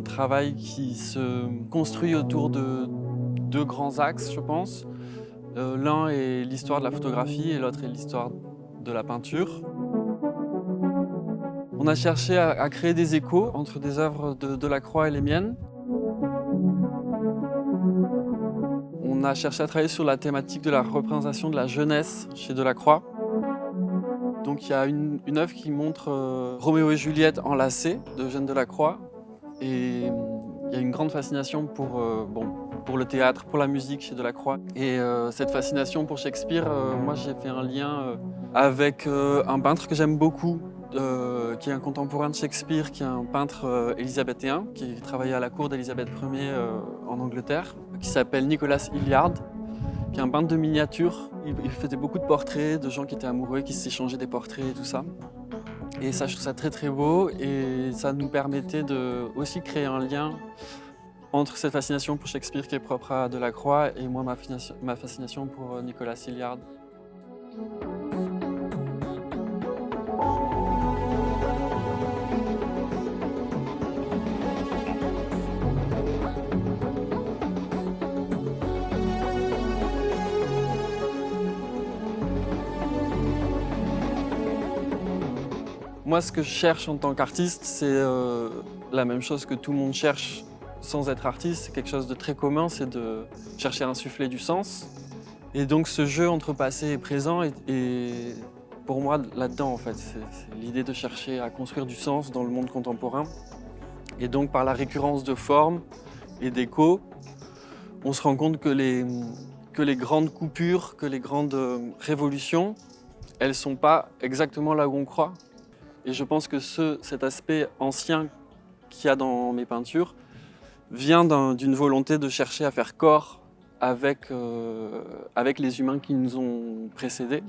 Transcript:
un travail qui se construit autour de deux grands axes, je pense. L'un est l'histoire de la photographie et l'autre est l'histoire de la peinture. On a cherché à créer des échos entre des œuvres de Delacroix et les miennes. On a cherché à travailler sur la thématique de la représentation de la jeunesse chez Delacroix. Donc il y a une œuvre qui montre Roméo et Juliette enlacés de Eugène Delacroix. Et il y a une grande fascination pour le théâtre, pour la musique chez Delacroix. Et cette fascination pour Shakespeare, moi j'ai fait un lien avec un peintre que j'aime beaucoup, qui est un contemporain de Shakespeare, qui est un peintre élisabéthain, qui travaillait à la cour d'Élisabeth Ier en Angleterre, qui s'appelle Nicholas Hilliard, qui est un peintre de miniatures. Il faisait beaucoup de portraits de gens qui étaient amoureux, qui s'échangeaient des portraits et tout ça. Et ça, je trouve ça très très beau et ça nous permettait de aussi créer un lien entre cette fascination pour Shakespeare qui est propre à Delacroix et moi ma fascination pour Nicholas Hilliard. Moi, ce que je cherche en tant qu'artiste, c'est la même chose que tout le monde cherche sans être artiste. C'est quelque chose de très commun, c'est de chercher à insuffler du sens. Et donc ce jeu entre passé et présent est pour moi là-dedans en fait. C'est l'idée de chercher à construire du sens dans le monde contemporain. Et donc par la récurrence de formes et d'échos, on se rend compte que les grandes coupures, que les grandes révolutions, elles ne sont pas exactement là où on croit. Et je pense que cet aspect ancien qu'il y a dans mes peintures vient d'une volonté de chercher à faire corps avec les humains qui nous ont précédés.